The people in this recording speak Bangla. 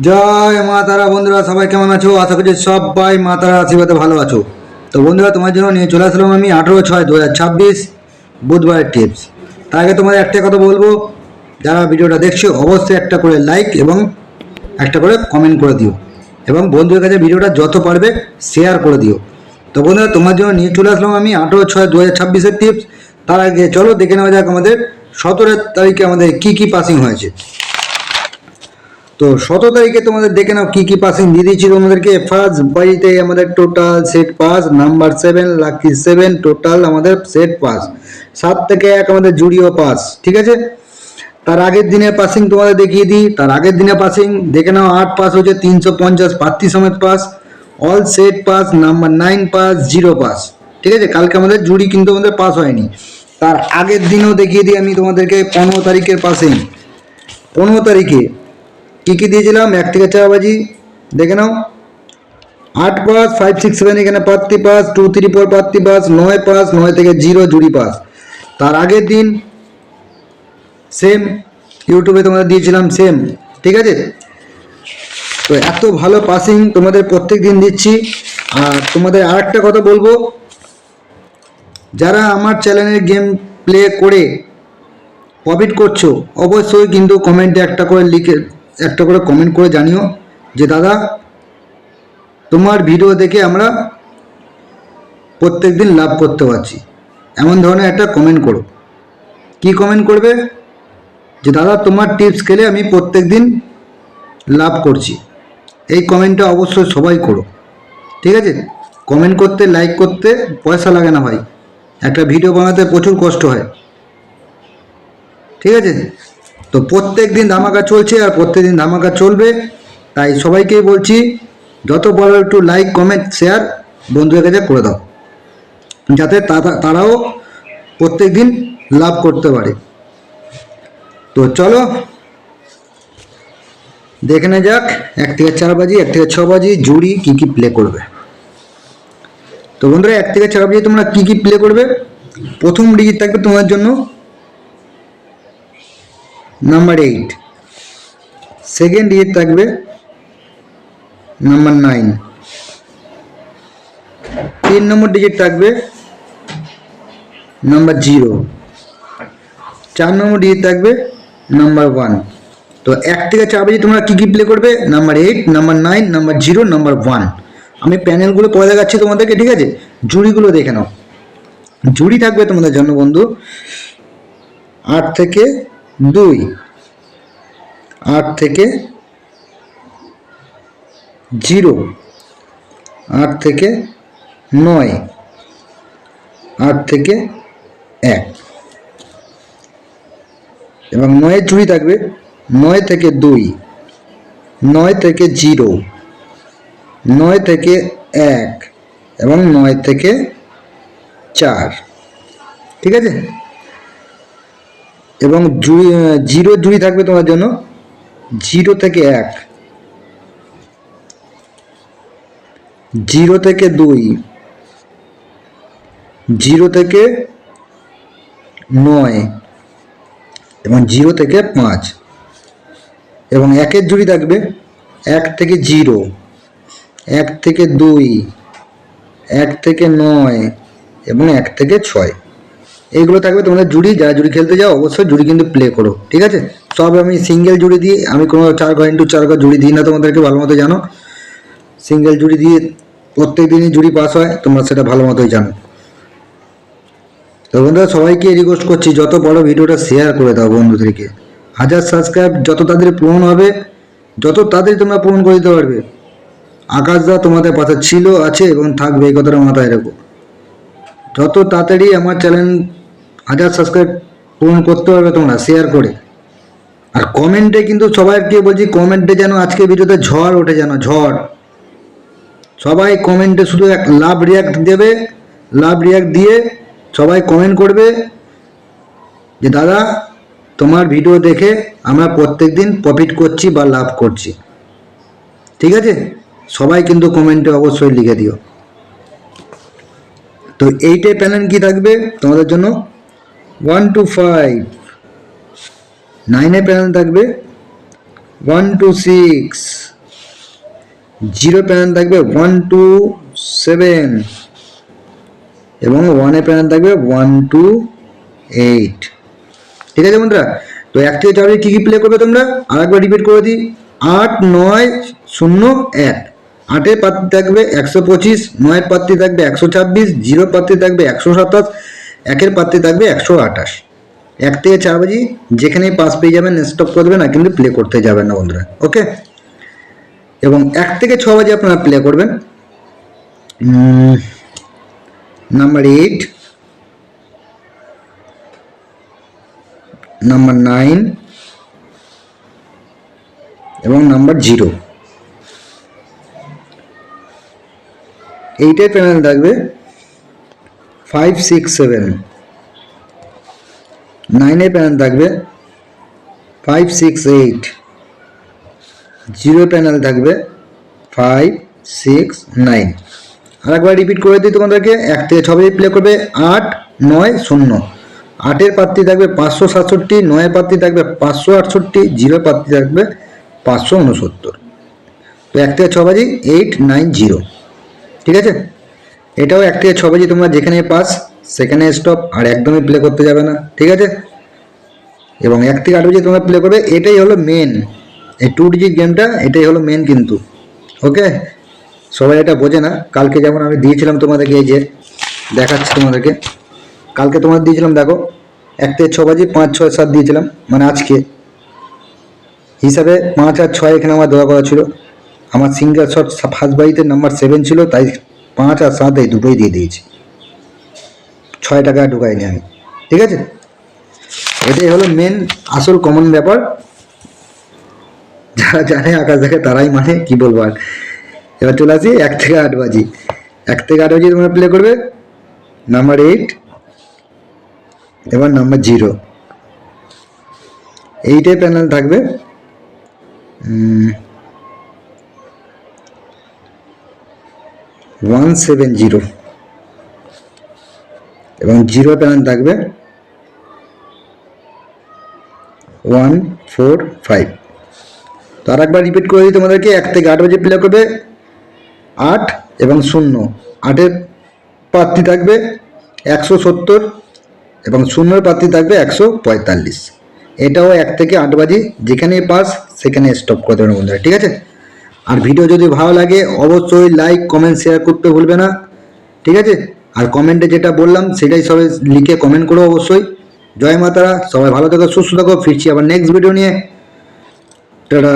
জয় মা তারা। বন্ধুরা সবাই কেমন আছো? আশা করছি সবাই মা তারা আশীর্বাদে ভালো আছো। তো বন্ধুরা, তোমার জন্য নিয়ে চলে আসলাম আমি 18/6/2026 বুধবারের টিপস। তার আগে তোমাদের একটা কথা বলবো, যারা ভিডিওটা দেখছো অবশ্যই একটা করে লাইক এবং একটা করে কমেন্ট করে দিও, এবং বন্ধুদের কাছে ভিডিওটা যত পারবে শেয়ার করে দিও। তো বন্ধুরা, তোমার জন্য নিয়ে চলে আসলাম আমি 18/6/2026-এর টিপস। তার আগে চলো দেখে নেওয়া যাক আমাদের 17 তারিখে আমাদের কি কি পাসিং হয়েছে। তো 17 তারিখে তোমাদের দেখে নাও কি কি পাসিং দিয়ে দিয়েছি তোমাদেরকে। ফার্স্ট বাড়িতে আমাদের total set pass number 7, lucky 7, total আমাদের সেট পাস 7 থেকে 1 আমাদের জুড়িও পাস। ঠিক আছে, তার আগের দিনের পাসিং তোমাদের দেখিয়ে দিই। তার আগের দিনের পাসিং দেখে নাও। 8 পাস হচ্ছে 350 প্রার্থী সমেত pass, all set pass, number 9 pass, 0 pass. ঠিক আছে, কালকে আমাদের জুড়ি কিন্তু আমাদের পাস হয়নি। তার আগের দিনও দেখিয়ে দিই আমি তোমাদেরকে 15 তারিখের পাসিং। 15 তারিখে কী কী দিয়েছিলাম 1 থেকে 4 বাজি দেখে নাও। 8 পাস, 5, 6, 7 এখানে প্রার্থী পাস, 2, 3, 4 প্রার্থী পাস, 9 পাস, 9 থেকে 0 জুড়ি পাস। তার আগের দিন সেম ইউটিউবে তোমাদের দিয়েছিলাম সেম। ঠিক আছে, তো এত ভালো পাসিং তোমাদের প্রত্যেক দিন দিচ্ছি। আর তোমাদের আর একটা কথা বলবো, যারা আমার চ্যানেলে গেম প্লে করে প্রফিট করছো অবশ্যই কিন্তু কমেন্টে একটা করে কমেন্ট করে জানিও যে দাদা তোমার ভিডিও দেখে আমরা প্রত্যেক দিন লাভ করতে পারছি। এমন ধরনের একটা কমেন্ট করো। কি কমেন্ট করবে? যে দাদা তোমার টিপস খেলে আমি প্রত্যেক দিন লাভ করছি। এই কমেন্টটা অবশ্যই সবাই করো। ঠিক আছে, কমেন্ট করতে, লাইক করতে পয়সা লাগে না ভাই, একটা ভিডিও বানাতে প্রচুর কষ্ট হয়। ঠিক আছে, তো প্রত্যেক দিন ধামাকা চলছে আর প্রত্যেক দিন ধামাকা চলবে। তাই সবাইকেই বলছি যত বড় একটু লাইক, কমেন্ট, শেয়ার বন্ধুদের কাছে করে দাও, যাতে তারাও প্রত্যেক দিন লাভ করতে পারে। তো চলো দেখে না যাক 1 থেকে 4 বাজি 1 থেকে 6 বাজি জুড়ি কি কি প্লে করবে। তো বন্ধুরা, 1 থেকে 4 বাজি তোমরা কি কি প্লে করবে? প্রথম ডিজিট থাকবে তোমার জন্য নাম্বার 8, সেকেন্ড ডিজিট থাকবে নাম্বার 9, 3 নম্বর ডিজিট থাকবে নাম্বার 0, 4 নম্বর ডিজিট থাকবে নাম্বার 1। তো 1 থেকে 4 বাজি তোমরা কি কি প্লে করবে? Number 8, number 9, number 0, number 1। আমি প্যানেলগুলো পরে দেখাচ্ছি তোমাদেরকে। ঠিক আছে, জুড়িগুলো দেখে নাও। জুড়ি থাকবে তোমাদের জন্য বন্ধু 8 থেকে 2, 8 থেকে 0, 8 থেকে 9, 8 থেকে 1। এবং 9 জুড়ি থাকবে 9 থেকে 2, 9 থেকে 0, 9 থেকে 1 এবং 9 থেকে 4। ঠিক আছে, এবং 0 জুড়ি থাকবে তোমার জন্য 0 থেকে 1, 0 থেকে 2, 0 থেকে 9 এবং 0 থেকে 5। এবং 1-এর জুড়ি থাকবে 1 থেকে 0, 1 থেকে 2, 1 থেকে 9 এবং 1 থেকে 6। এইগুলো থাকবে তোমাদের জুড়ি। যারা জুড়ি খেলতে যাও অবশ্যই জুড়ি কিন্তু প্লে করো। ঠিক আছে, সব আমি সিঙ্গেল জুড়ি দিই, আমি কোনো 4x4 জুড়ি দিই না, তোমাদেরকে ভালো মতো জানো। সিঙ্গেল জুড়ি দিয়ে প্রত্যেক দিনই জুড়ি পাস হয়, তোমরা সেটা ভালো মতোই জানো। তো বন্ধুরা, সবাইকে রিকোয়েস্ট করছি যত বড় ভিডিওটা শেয়ার করে দাও বন্ধুদেরকে। 1000 সাবস্ক্রাইব যত তাড়াতাড়ি পূরণ হবে, যত তাড়াতাড়ি তোমরা পূরণ করে দিতে পারবে, আকাশদা তোমাদের পাশে ছিল, আছে এবং থাকবে, এই কথাটা মাথায় রাখো। যত তাড়াতাড়ি আমার চ্যানেল 1000 সাবস্ক্রাইব পূরণ করতে পারবে তোমরা শেয়ার করে। আর কমেন্টে কিন্তু সবাইকে বলছি, কমেন্টে যেন আজকে ভিডিওতে ঝড় ওঠে, যেন ঝড়। সবাই কমেন্টে শুধু এক লাভ রিয়াক্ট দেবে, লাভ রিয়াক্ট দিয়ে সবাই কমেন্ট করবে যে দাদা তোমার ভিডিও দেখে আমরা প্রত্যেক দিন প্রফিট করছি বা লাভ করছি। ঠিক আছে, সবাই কিন্তু কমেন্টে অবশ্যই লিখে দিও। তো এইটাই প্যানেল কি থাকবে তোমাদের জন্য 1 to 5, 9-এর প্যানেল থাকবে 1 to 6, জিরো প্যানেল থাকবে 1 2 7 এবং 1 এর প্যানেল থাকবে 1 2 8। ঠিক আছে বন্ধুরা, তো 1 থেকে 4 কি কি প্লে করবে তোমরা আরেকবার রিপিট করে দিই। 8 9 0 1। 8 এর পাত্তি থাকবে 125, 9 এর পাত্তি থাকবে 126, 0 পাত্তি থাকবে 127, 1 এর পাত্তি থাকবে 128। 1 থেকে 4 বাজি যেখানে পাস পেয়ে যাবেন স্টপ করে দেবেন, আর কিন্তু প্লে করতে যাবেন না বন্ধুরা, ওকে। এবং 1 থেকে 6 বাজে আপনারা প্লে করবেন নাম্বার 8, নাম্বার 9 এবং নাম্বার 0। 8 এর প্যানেল থাকবে 5 6 7। 9 এর প্যানেল থাকবে 5 6 8। 0 প্যানেল থাকবে 5 6 9। আরেকবার রিপিট করে দিই তোমাদেরকে। 1 থেকে 6 বাজে প্লে করবে 8 9 0। 8 এর প্রার্থী থাকবে 567, 9 এর প্রার্থী থাকবে 568, 0 প্রার্থী থাকবে 569। তো 1 থেকে 6 বাজে 8 9 0। ঠিক আছে, এটাও 1 থেকে 6 বাজে তোমরা যেখানে পাস সেখানে স্টপ, আর একদমই প্লে করতে যাবে না। ঠিক আছে, এবং 1 থেকে 8 বাজে তোমরা প্লে করবে। এটাই হলো মেন, এই 2 ডিজিট গেমটা এটাই হলো মেন কিন্তু, ওকে। সবাই এটা বোঝে না। কালকে যেমন আমি দিয়েছিলাম তোমাদেরকে, এই যে দেখাচ্ছি তোমাদেরকে, কালকে তোমাদের দিয়েছিলাম দেখো 1 থেকে 6 বাজে 5 6 7 দিয়েছিলাম, মানে আজকে হিসাবে 5 আর 6 এখানে আমার দেওয়া করা ছিল। আমার সিঙ্গেল শট ফার্স্ট বাজিতে নাম্বার 7 ছিল, তাই 5 আর 7 এই দুটোই দিয়ে দিয়েছি, 6 টাকা ঢুকাইনি আমি। ঠিক আছে, এটাই হলো মেন আসল কমন ব্যাপার। যারা জানে আকাশ দেখে তারাই মানে, কি বলবো আর। এবার চলে আসি 1 থেকে 8 বাজি। 1 থেকে 8 বাজি তোমরা প্লে করবে নাম্বার 8 এবার নাম্বার 0। 8 প্যানেল থাকবে 170 এবং 0 প্যানেল থাকবে 145। তো আর একবার রিপিট করে দিই তোমাদেরকে। 1 থেকে 8 বাজে প্লে করবে 8 এবং 0। 8 এর প্রার্থী থাকবে 170 এবং 0 এর প্রার্থী থাকবে 145। এটাও 1 থেকে 8 বাজে যেখানে পাস সেখানে স্টপ করে দেবেন বন্ধুরা। ঠিক আছে, আর ভিডিও যদি ভালো লাগে অবশ্যই লাইক কমেন্ট শেয়ার করতে ভুলবে না। ঠিক আছে, আর কমেন্টে যেটা বললাম সেটাই সবাই লিখে কমেন্ট করো অবশ্যই। জয় মাতারা, সবাই ভালো থাকো সুস্থ থাকো। ফিরছি আবার নেক্সট ভিডিও নিয়ে। টাটা।